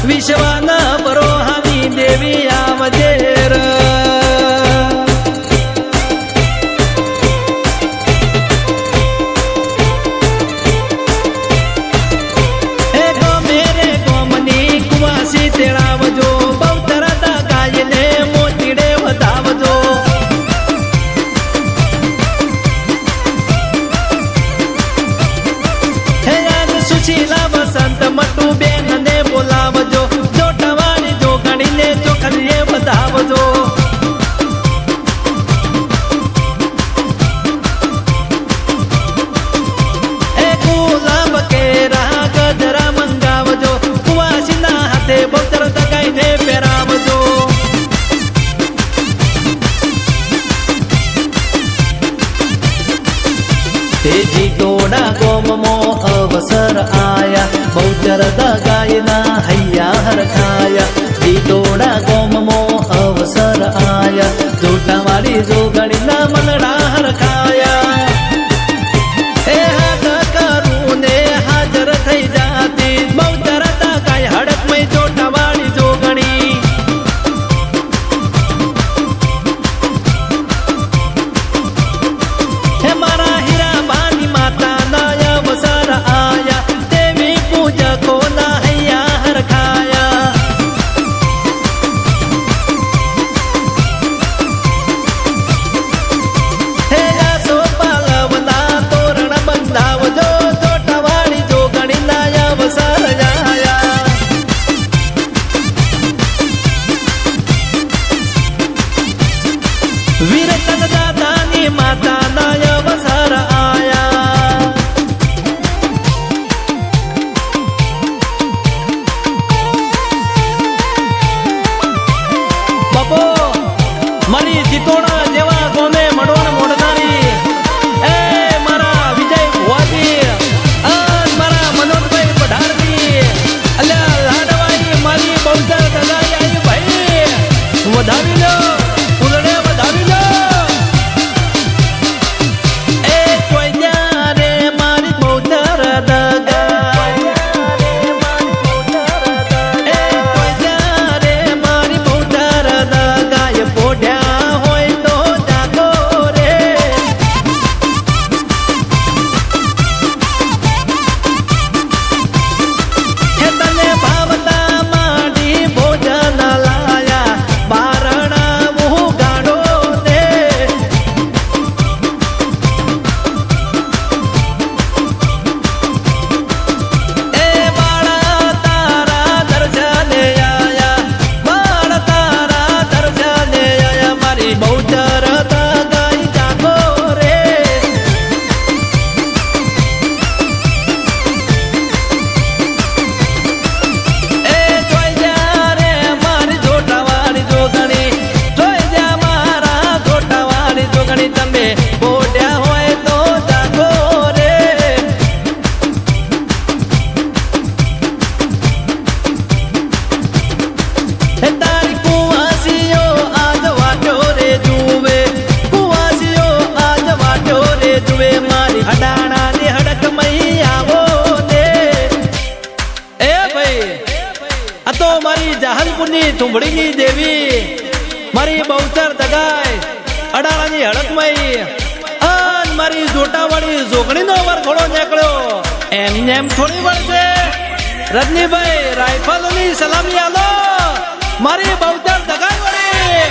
વિશ્વના બરોહાની દેવી આવજે રે. હે ગોમે રે ગોમની કુવાસી તેડાવજો, બહુતરા ગાયને મોતીડે વધાવજો. હે યાદ સુશીલા વસંત મટુ બેન ને બોલાવજો, જોટવાળી જોગણીને ચોખલીએ વધાવજો. એ ગુલાબ કેરા ગજરા મંગાવજો, કુવાસીના હાથે બહુતર દગાઈને પહેરાવજો. તેજી ટોડા ગોમમો અવસર આયા, બહુચર દગાઈના હૈયા હરખાયા. જીટોડા ગોમમો અવસર આયા, જોટાવાળી જોગણીના મનડા હરખાયા. એ હાથ કરું ને હાજર થઈ જાતી, બહુચર દગાઈ હડકમય જોટાવાળી જોગણી. હે મારા હીરા બાની માતાના અવસર આયા, દેવી પૂજકોના હૈયા હરખાયા. તુંબડીની દેવી મારી બહુચર દગાય અડાળાની હડકમય અન મારી જોટાવાળી જોગણીનો વરઘોડો નીકળ્યો એમને એમ થોડી વળશે રજનીભાઈ રાઇફલોની સલામી આલો મારી બહુચર દગાય વળી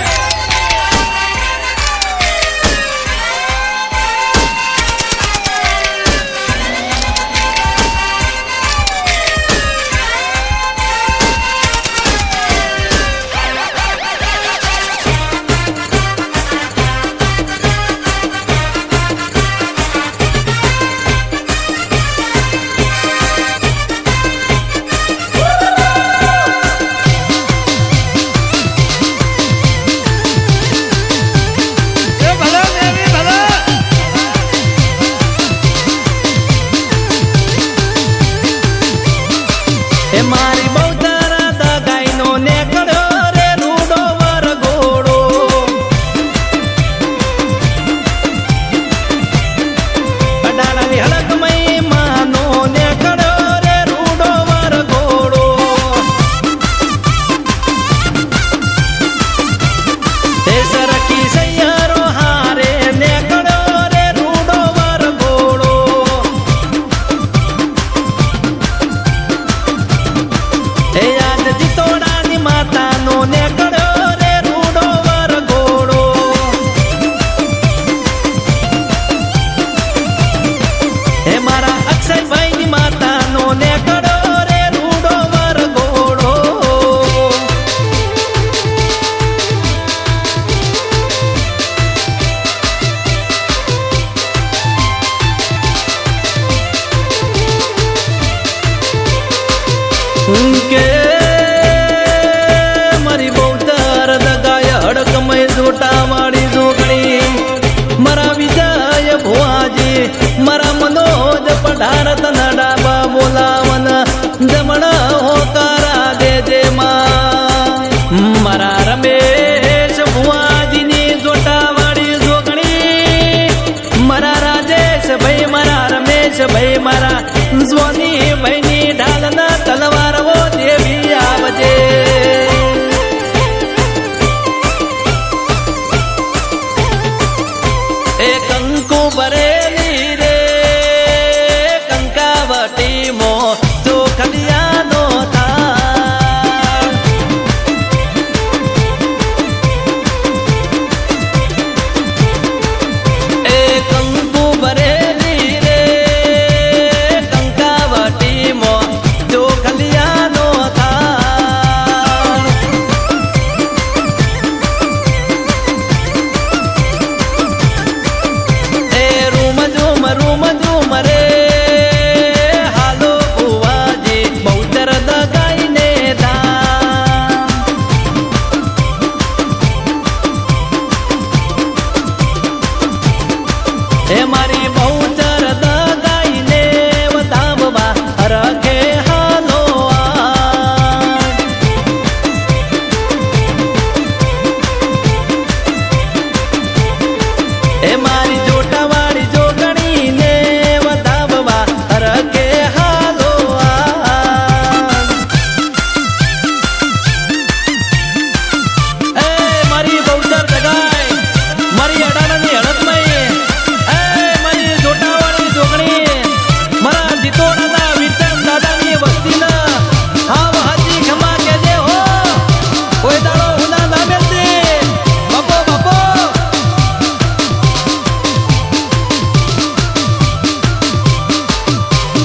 મારી બહુચર દગાઈનો નેકળ્યો રે રૂડો વરઘોડો અડાળાની હડકમય માનો નેકળ્યો રે રૂડો વરઘોડો તે સરકી સૈયરો હારે નેકળ્યો રે રૂડો વરઘોડો એ યાદ જીતોડાની માતાનો નેકળ્યો રે રૂડો વરઘોડો એ મારા અક્ષયભાઈની માતાનો નેકળ્યો રે રૂડો વરઘોડો કે મારી બહુચર દગાય હડકમય જોટાવાળી જોગણી મારા વિજય ભુવાજી મારા મનોજ પઢારત નડાબા બોલાવન જમણ હોકારા દેજે માં મારા રમેશ ભુવાજીની જોટાવાળી જોગણી મારા રાજેશ ભાઈ મારા રમેશ ભાઈ મારા સ્વની ભાઈની ઢાલના તલવારો દેવી આવજે એ કંકુ ભરેલી રે કંકાવટી મો ચોખલિયાનો થાળ એ કંકુ ભરેલી રે કંકાવટી મો ચોખલિયાનો થાળ એ રૂમ ઝૂમ રે હાલો ભુવાજી બહુચર દગાઈને ધામ એ મારી બહુચર દગાઈને વધાવવા હરખે હાલો એ મારી જોટાવાળી જોગણીને વધાવવા હરખે હાલો એ મારી બહુચર દગાય મારી અડાણાની હડકમય એ મારી જોટાવાળી જોગણી મારા જીતોડાના વિઠ્ઠલ દાદાની વસ્તીના હાવ હાજી ખમા કેજે હો કોઈ દાડો હુના ના મેલતે બાપો બાપો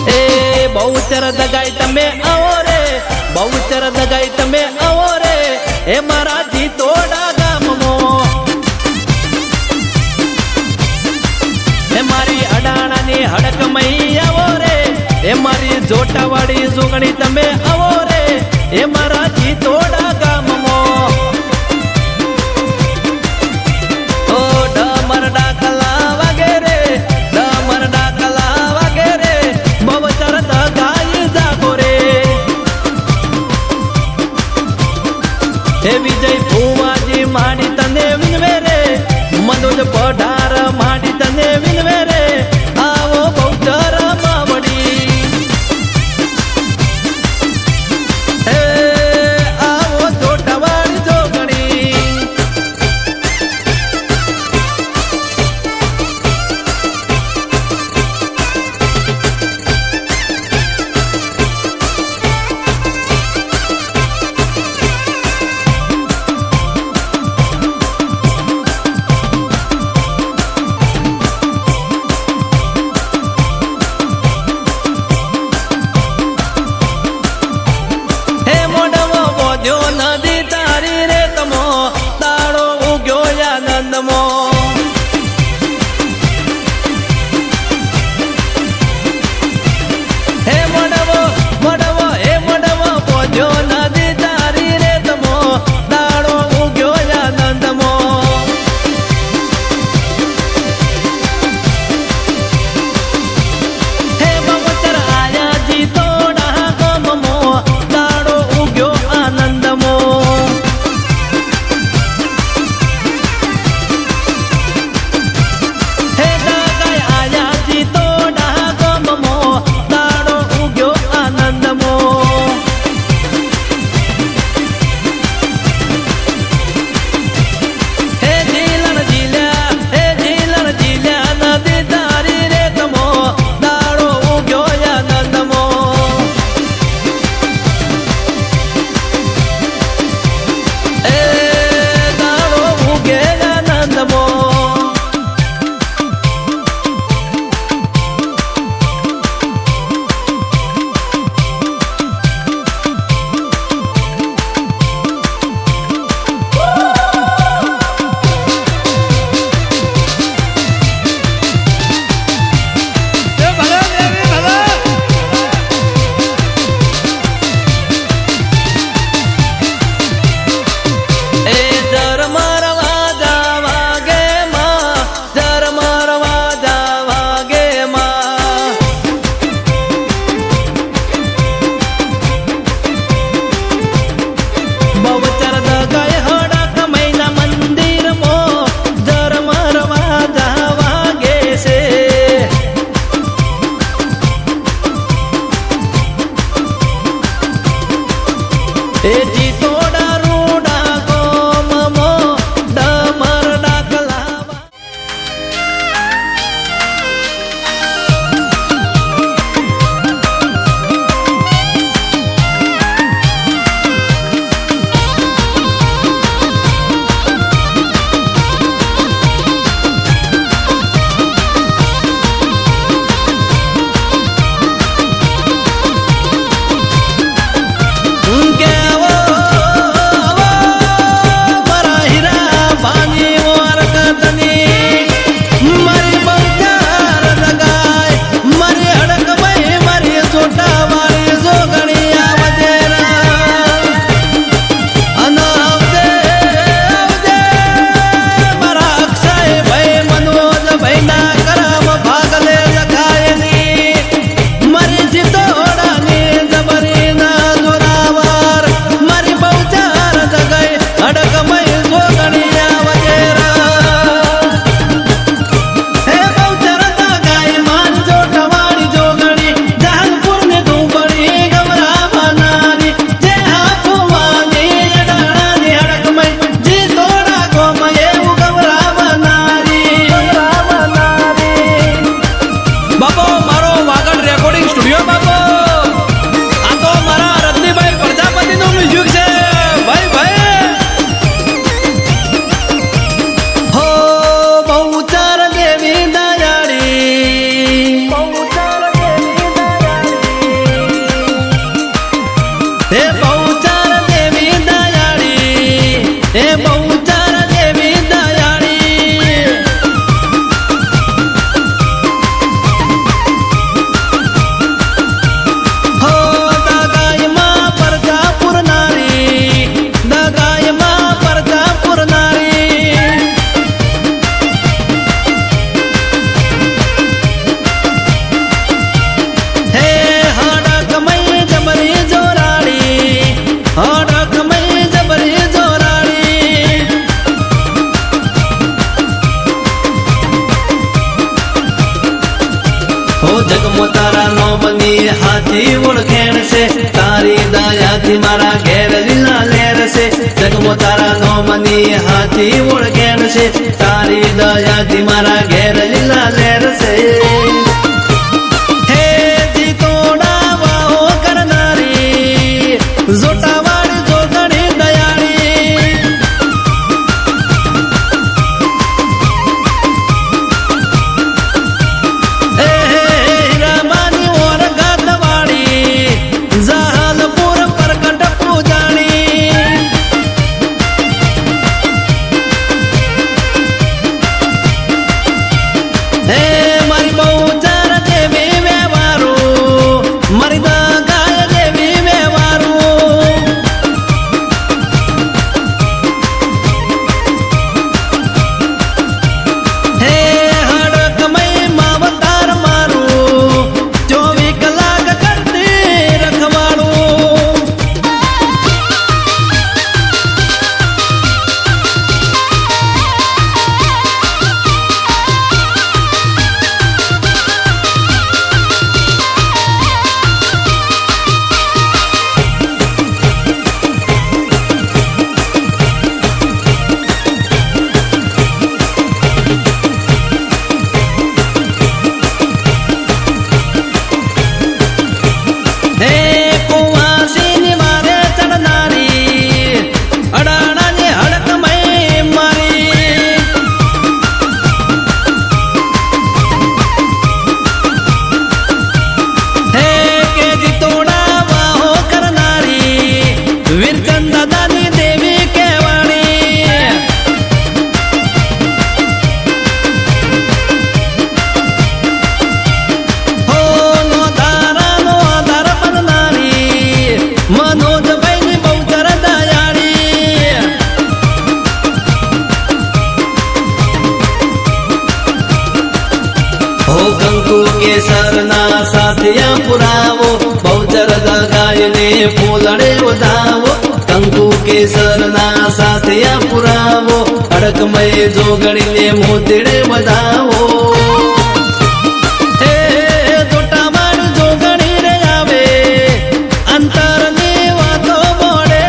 એ બહુચર દગાઈ તમે આવો રે બહુચર દગાઈ તમે આવો રે એ મારા જીતોડા ગામનો એ મારી અડાણાની હડકમય આવો રે એ મારી જોટાવાળી જોગણી તમે આવો રે એ મારા જીતોડા ગામમાં ઓ ડમર ડાકલા વગેરે ડમર ડાકલા વગેરે બહુચર દગાઈ જાગો રે હે વિજય ભુવાજી માડી તને વિનવે રે મનોજ પઢાર માડી તને વિનવે રે આવો બહુચર માવડી હે એ જીતોડા રૂડા ગોમમો ડમર ડાકલાવા તારા નોમની હાથી ઓળખેણ છે તારી દયાથી મારા ઘેર લીલા લેર છે જગમો તારા નોમની હાથી ઓળખેણ છે તારી દયાથી મારા ઘેર લીલા લેર છે હે જીતોડા વાહો કરનારી જોટાવાળી જોગણી દયાળી કેસરના સાથિયા પુરાવો બહુચર ગાયને ફૂલડે વધાવો કંકુ કેસરના સાથિયા પુરાવો અડકમય જોગણીને મોતીડે વધાવો જોટાવાળ જોગણી રે આવે અંતરની વાતો બોલે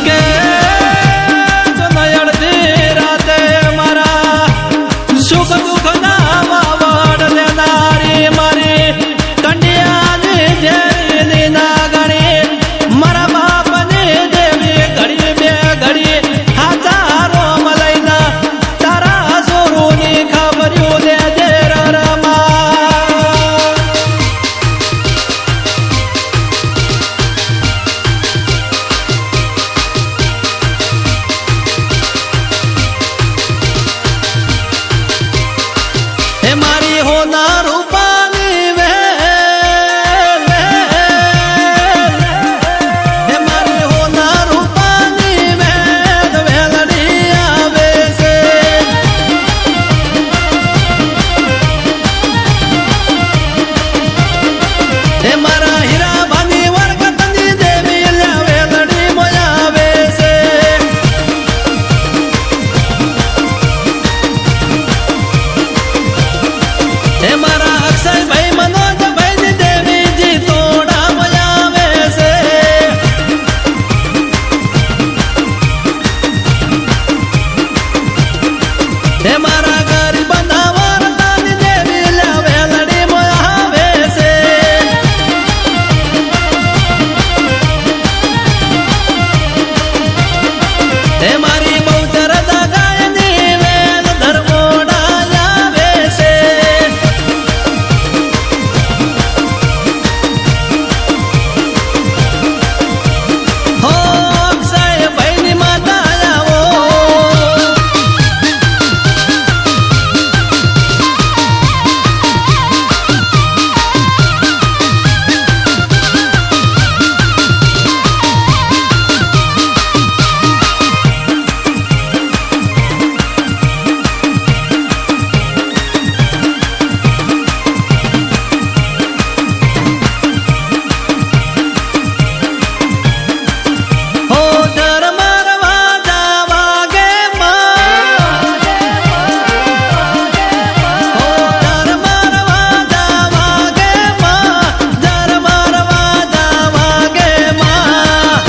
કે અડધી રાતે મારા સુખ દુઃખ ના વાવડ દેનારી મારી કંડિયાની જેરી ના ગણી મારા બાપની દેવી ઘડી બે ઘડી હાજારો મલઈના તારા સોરુની ખબર્યું લેજે રમા મારી હોના રૂપાની વેલ હે મારી હોના રૂપાની વેલ વેલડી આવે છે હે મારા હીરા ભાની વરકતની દેવી વેલડી મોયા આવે છે હે મારા અક્ષયભાઈ મનોજભાઈ ની દેવીજી તોડા બોલાવે છે હે મારા ગરીબ નાવરતાની દેવી વેલડી બોલાવે છે હે મારી બહુચર દગાયની વેલ ધર્મોડા આવે છે હો અક્ષયભાઈ ની માતા આવો હો ધર્મર વાજા વાગે માં હો ધર્મર વાજા વાગે માં ધર્મર વાજા વાગે માં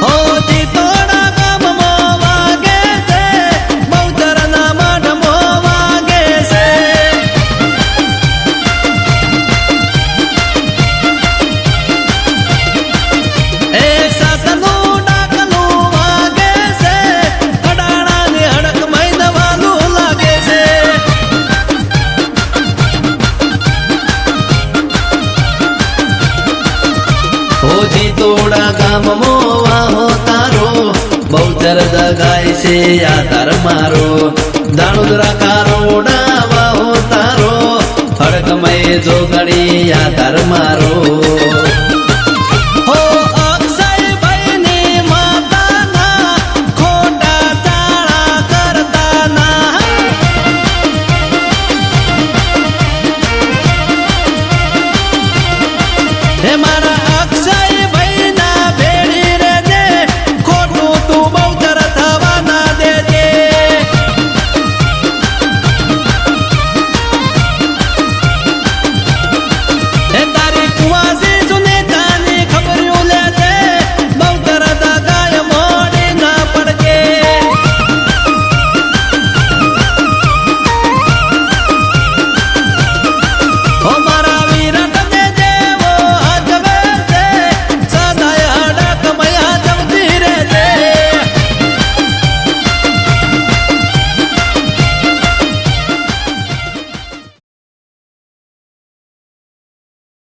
હો જીતોડા ગામમાં વાગે છે બહુચરના મઢમાં વાગે છે એક સાસનું ડાકલું વાગે છે અડાણાની હડક મૈદવાનું લાગે છે હોજી તોડા ગામમાં વાહો તારો બહુચર દગાય છે આધાર મારો દાણુદરા કારોડા વાહો તારો હડકમય જોગણી આધાર મારો હો અક્ષયભાઈની માતાના ખોટા તાળા કરતાના હે મારા અક્ષયભાઈના ભેળી રેજે ખોટું તું બહુચર થવા ના દેજે હે તારી કુવાસી સુનેતાની ખબર્યું લેજે બહુચર દગાય મોડી ના પડજે હો મારા વિરટ ને જેવો હજવે છે સદાય હડક મયા જમતી રહેજે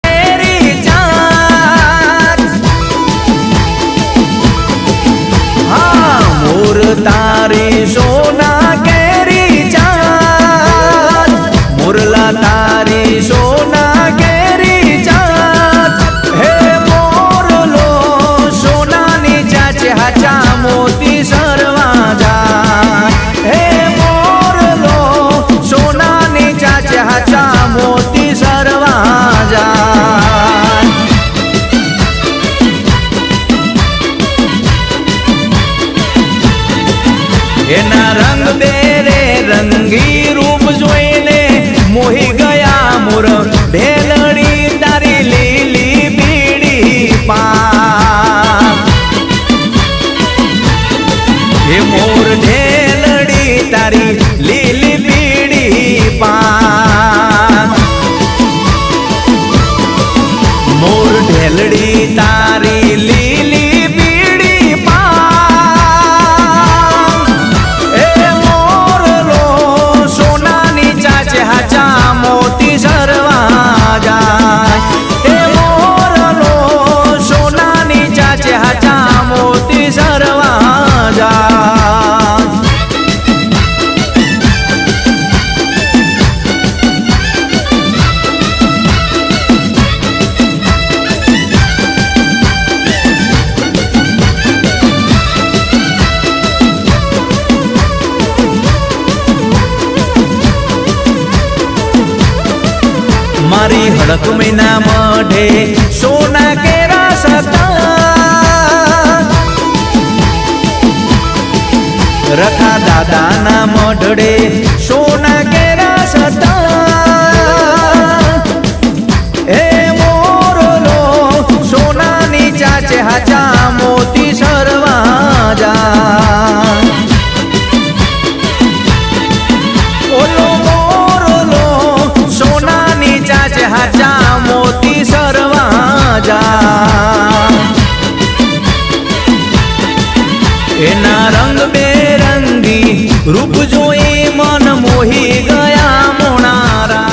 तेरी जान हाँ मोर तारी सोना केरी जान मुरला तारी सोना केरी जान हे मोरलो सोना नी चाचे हाचा मोती सरवा जान हे मोरलो सोना नी चाचे हाचा मोती सरवा जान એના રંગ બેરે રંગી રૂપ જોઈને મોહી ગયા મોર ભેલડી તાર ભેલડી તારી લીલી બીડી પાન એ મોરલો સોનાની ચાચે હાચા મોતી સરવા જાય એ મોરલો સોનાની ચાચે હાચા મોતી સરવા જાય મારી હડક મહિના મઢે સોના કેરા સતા રખા દાદાના મઢડે સોના કેરા સતા એ મોરલો સોનાની ચાચે હાચા મોતી સરવા જા ઓલો મોરલો સોનાની ચાચે હાચા મોતી સરવા જા એના રંગ બેરંગી રૂપ જોઈ મન મોહી ગયા મોણારા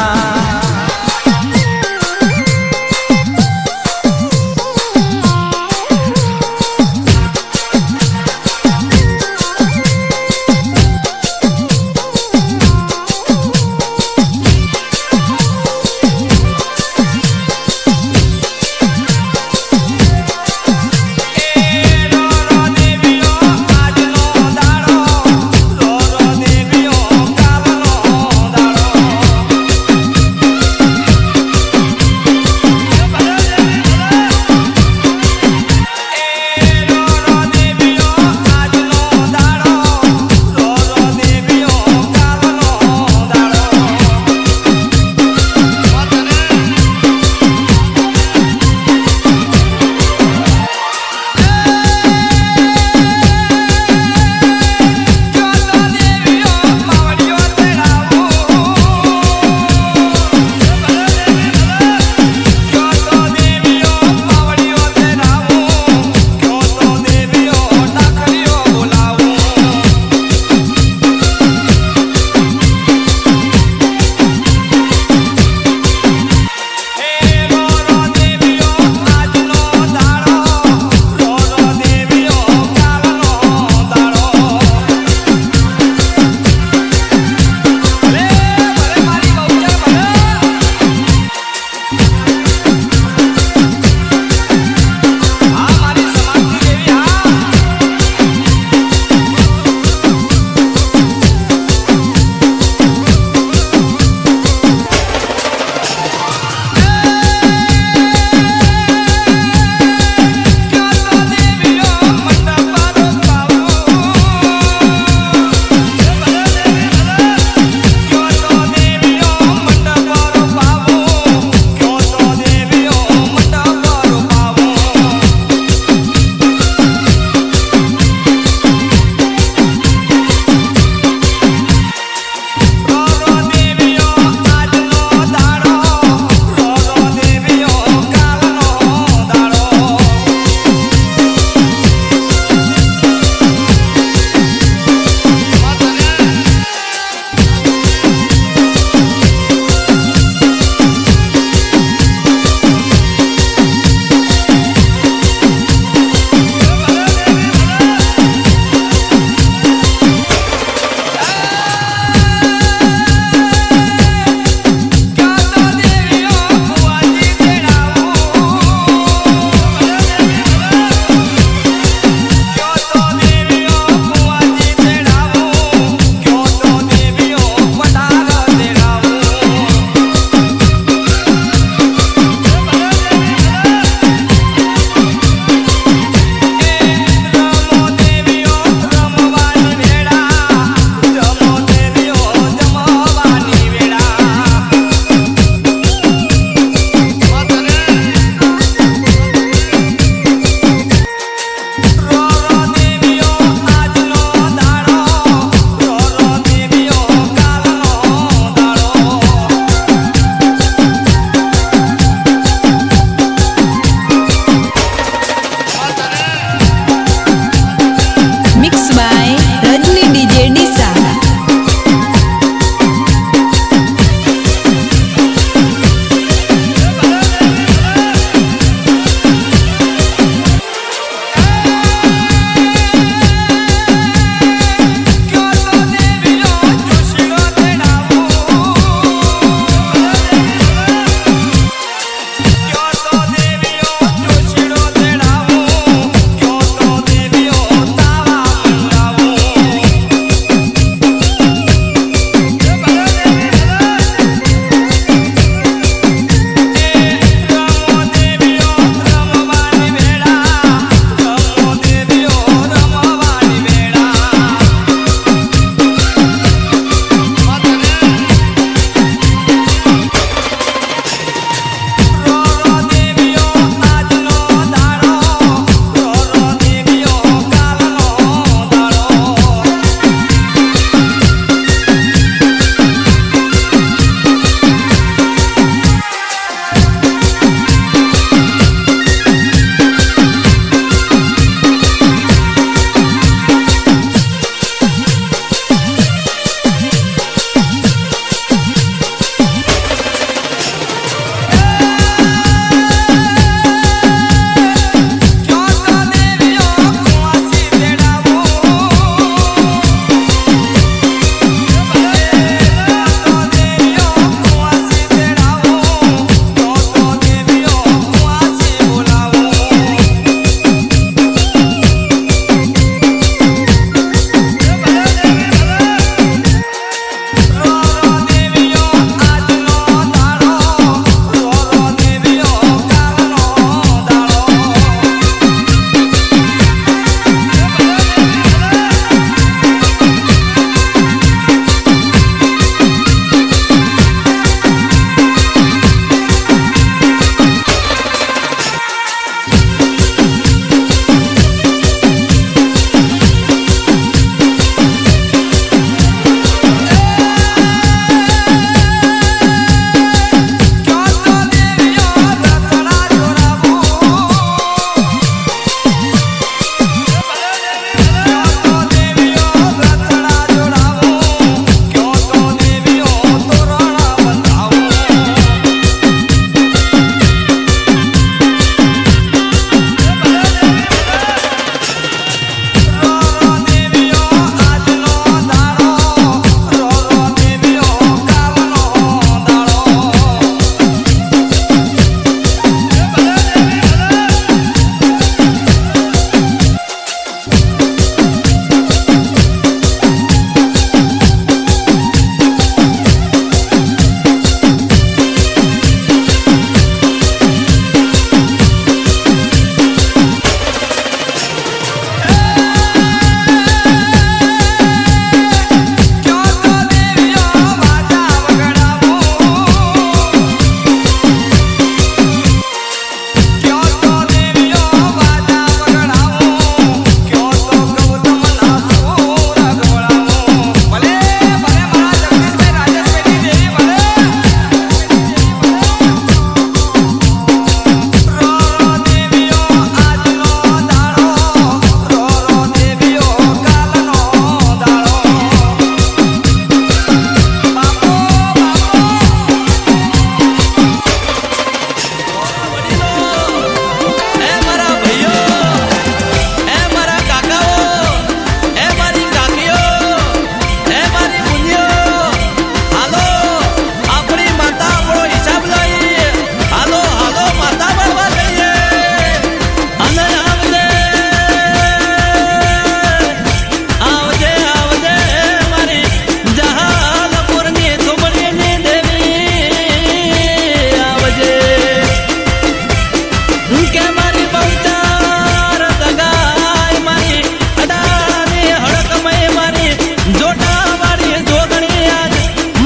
કે મારી બહુચાર દગાય મારી અડાની હડકમય મારી જોટાવાળી જોગણી આજ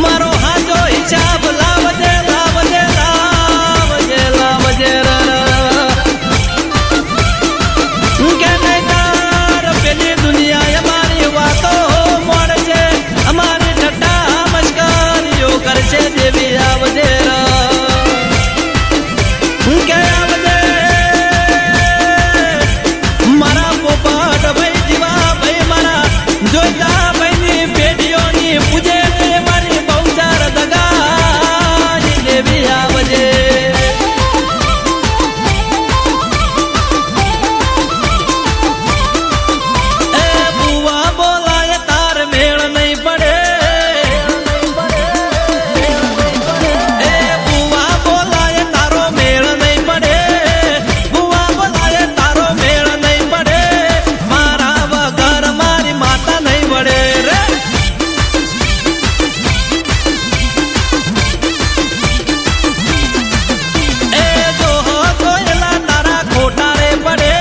મારો હાજો હિસાબ લાવજે લાવજે લાવજે લાવજે કે નહીતર પેલી દુનિયા અમારી વાતો મોડશે અમારી ઠટ્ટા મસ્કરીઓ કરશે દેવી આવજે કે આવજે મારા પોપટ ભાઈ દીવા ભાઈ મારા જોઈતા ભાઈની પેઢીઓની પૂજે મારી બહુચાર દગાની દેવી આવજે એ બુવા બોલાય તાર મેળ નહીં પડે એ બુવા બોલાય તારો મેળ નહીં પડે બુવા બોલાય તારો મેળ નહીં પડે મારા વગર મારી માતા નહીં વળે રે એ જોહો જોયેલા તારા ખોટા રે પડે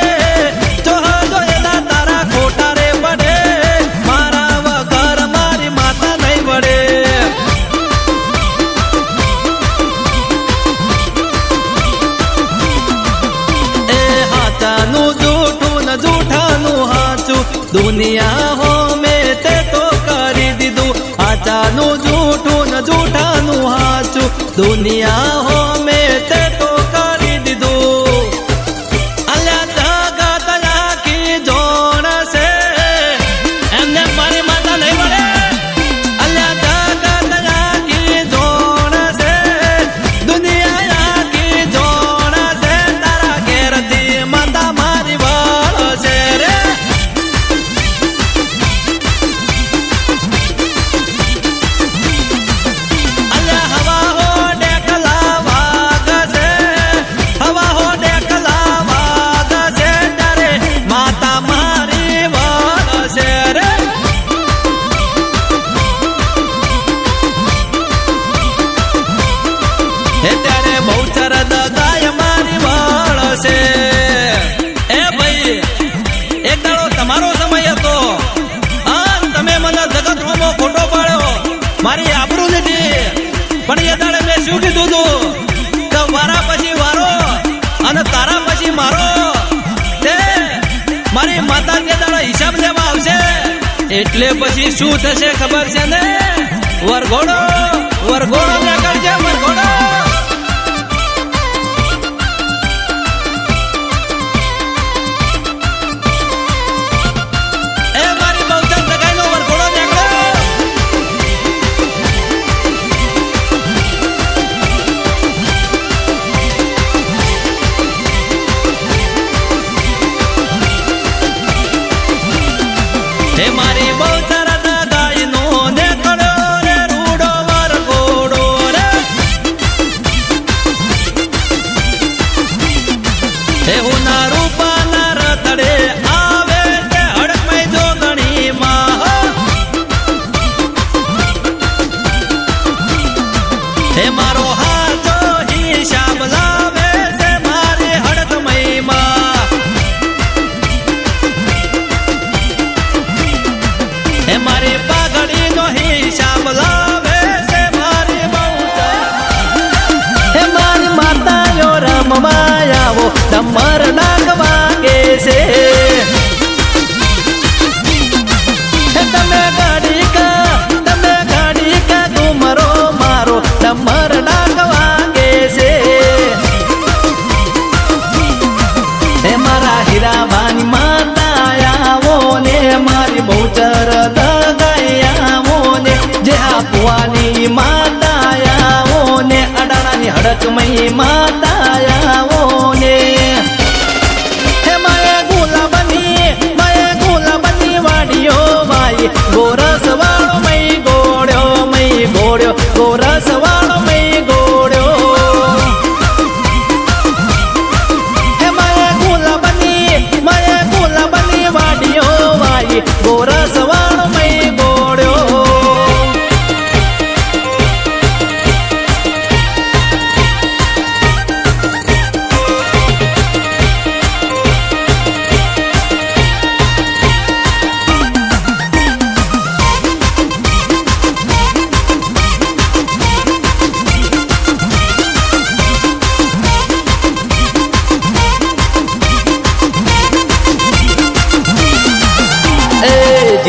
જોહો જોયેલા તારા ખોટા રે પડે મારા વગર મારી માતા નહીં વળે એ હાચાનું જૂઠું ને જૂઠાનું હાચું દુનિયા હો મેં તે તો કરી દીધું હાચાનું જૂઠું ને જૂઠાનું હાચું દુનિયા હો મેં તે તો કરી દીધું અલ્યા જગત આખી જોણ છે એમને મારી માતા નહીં મળે અલ્યા જગત આખી જોણ છે દુનિયા આખી જોણ છે તારા ઘેરથી માતા મારી વળશે રે અલ્યા હવા હો ડેકલા વાગશે હવા હો ડેકલા વાગશે તારે માતા મારી વળશે રે હે ત્યારે બહુચર દગાય મારી વળશે એ ભાઈ એક દાડો તમારો સમય હતો તમે મને જગત રોમો ખોટો પાડ્યો મારી આબરૂ લીધી પણ એ દાડે મેં શું કીધું તું કે વારા પછી વારો અને તારા પછી મારો તે મારી માતા જે દાડો હિસાબ લેવા આવશે એટલે પછી શું થશે ખબર છે ને વરઘોડો વરઘોડો નીકળશે વરઘોડો એ મારી બહુચર દગાઈનો વરઘોડો નીકળ્યો હે મારી બહુચર દગાઈનો નીકળ્યો રે રૂડો વરઘોડો રે હે હું ના રૂપાના રતડે આવે તે હડકમય જોગણીમાં હે મારો હાજો હિસાબ લાવે છે મારી હડકમયમાં હે મારી પાઘડીનો હિસાબ લાવે છે મારી બહુચર હે મારી માતાઓ રમવા આવો ડમર ડાક વાગે છે હે તમે ગાડી કા ઘુમરો મારો ડમર ડાક વાગે છે હે મારા હીરાબાની માતા આવો ને મારી બહુચર દગાઈ આવો ને જે આપવાની માતા આવો ને અડાણાની હડકમય માતા આવો ને હે માયા ગુલાબની વાડીઓ ભાઈ ગોરસ વાળો મય ગોળ્યો ગોરસ વાળો મય ગોળ્યો હે માયા ગુલાબની વાડીઓ ભાઈ ગોરસ વાળો મય ગોળ્યો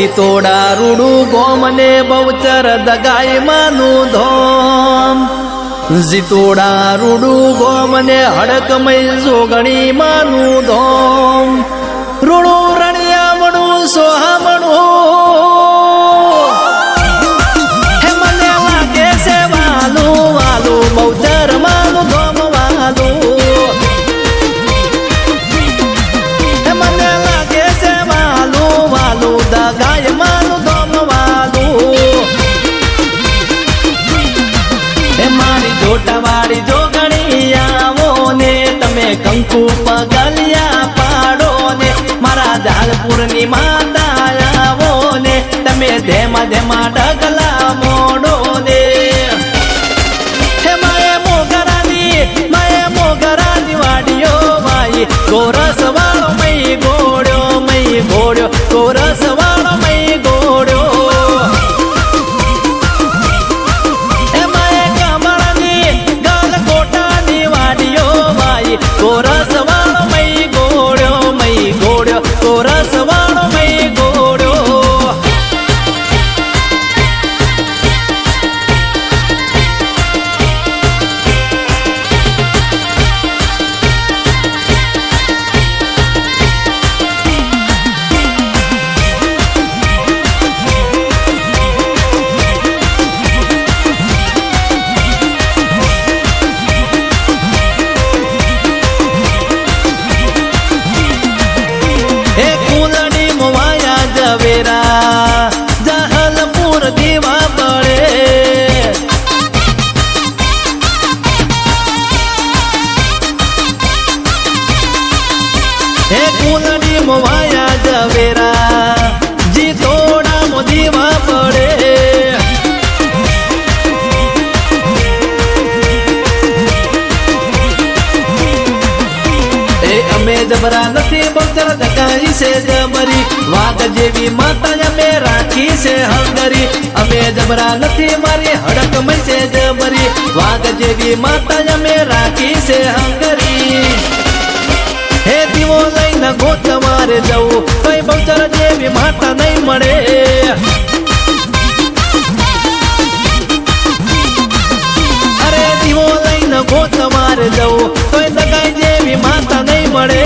જીતોડા રૂડું ગોમ ને બહુચર દગાઈ માનું ધોમ જીતોડા રૂડું ગોમ ને હડકમય જોગણી માનું ધોમ રૂડું રણિયામણું સોહામણું હે મને લાગે છે વાલું વાલું બહુચર માનું ધોમ વાલું હે મને લાગે છે વાલું વાલું દગાય માનું ધોમ વાલું હે મારી જોટાવાળી જોગણી આવો ને તમે કંકુ પગલિયા પાડો ને મારા જાલપુરની માતા આવો ને તમે ધેમા ધેમા ડગલા મોડો ને હે માએ મોગરાની વાડીઓ માઈ ગોરસ વાળો મય ગોળ્યો ગોરસ વાળો મય ગોળ્યો હે માએ કમળની ગાલ કોટાની વાડીઓ માઈ ગોરસ વાળો મય ગોળ્યો ગોરસ વાળો મય ગોળ્યો હે કુલડી મોવાયા જવેરા જહલપુર દીવા બળે હે કુલડી મોવાયા જવેરા જીતોડા મો દીવા બળે અમે જબરા નથી બહુચર દગાઈ છે જબરી વાઘ જેવી માતા અમે રાખી છે હંગરી અમે જબરા નથી મારી હડકમય છે જબરી વાઘ જેવી માતા અમે રાખી છે હંગરી હે દીવો લઈને ગોતવારે જવું કઈ બહુચર જેવી માતા નહીં મળે અરે દીવો લઈને ગોતવારે જવું કઈ દગાઈ જેવી માતા નહીં મળે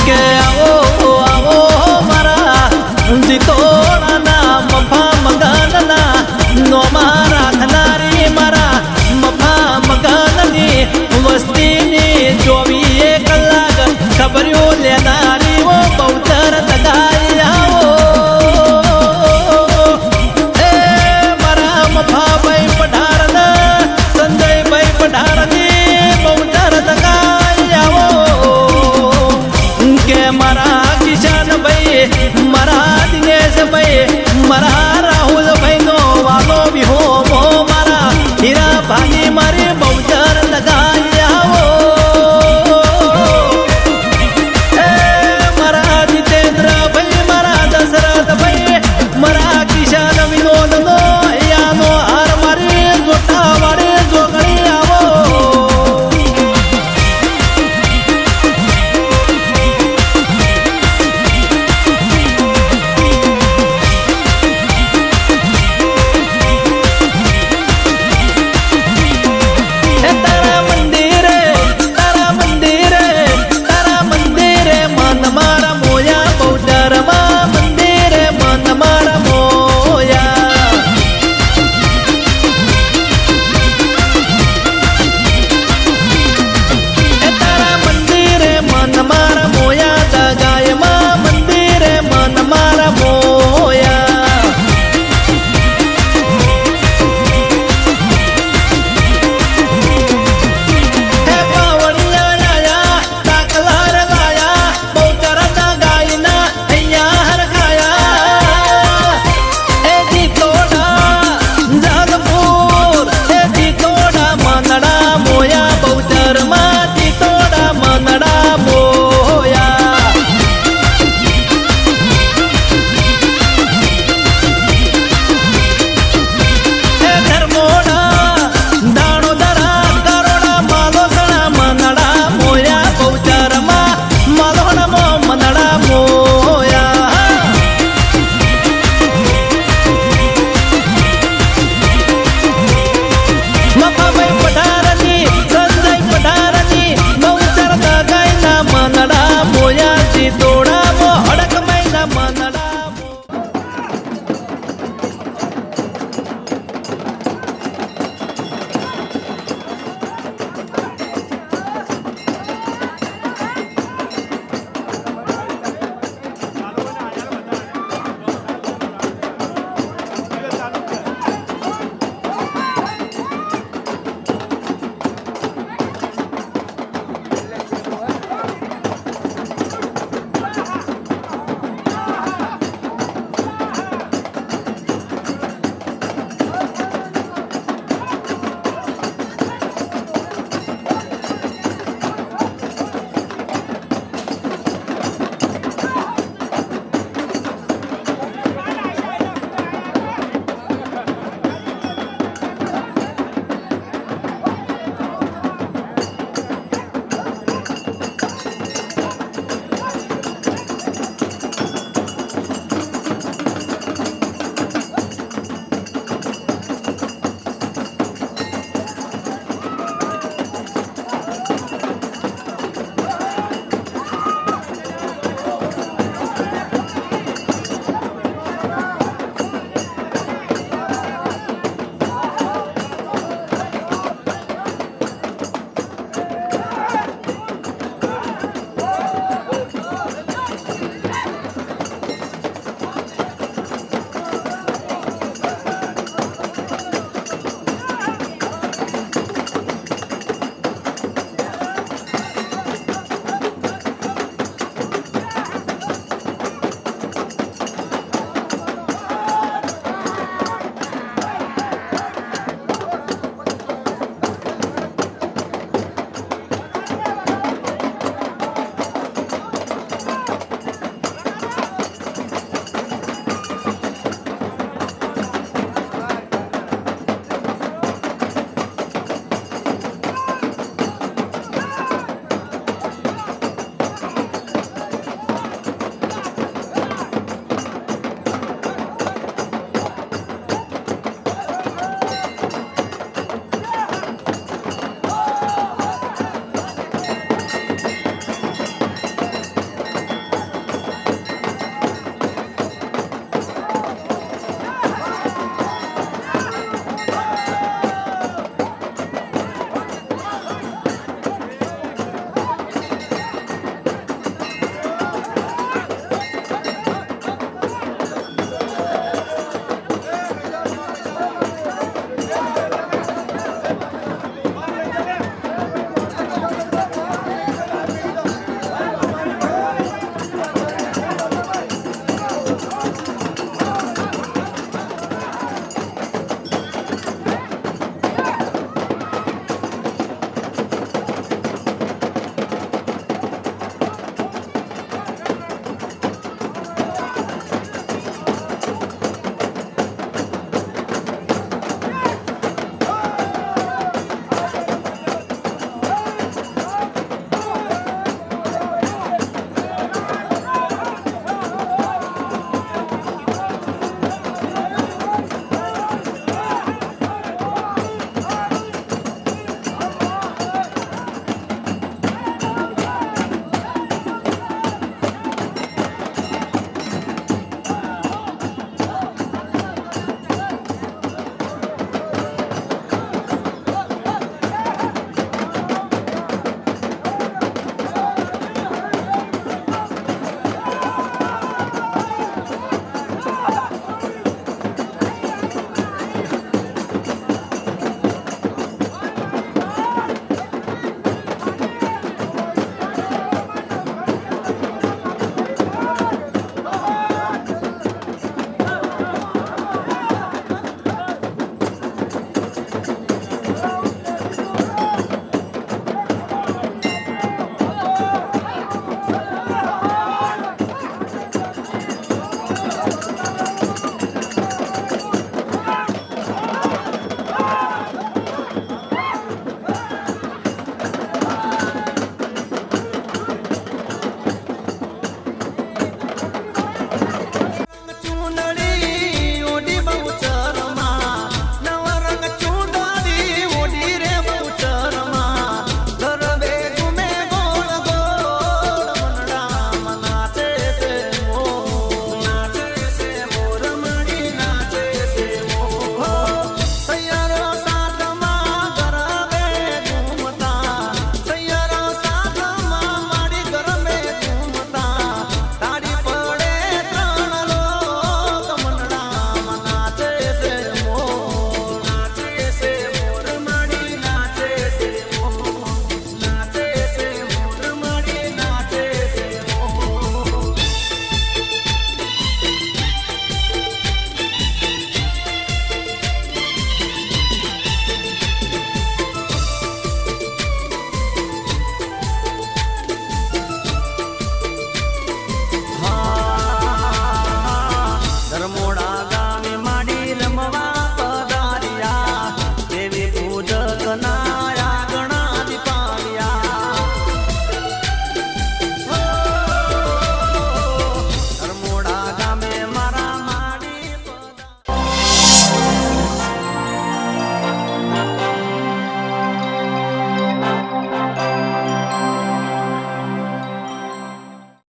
કે આવો આવો મારા જીતોડાના મફા મગનના નો મારા ખનારી મારા મફા મગનની વસ્તીની 24 કલાક ખબર્યો લેનારી ઓ બહુચર દગાઈ આવો એ મારા મફાભાઈ પઢારના સંજયભાઈ પઢારની બહુચર દગાઈ આવો કે મારા કિશન ભાઈ મારા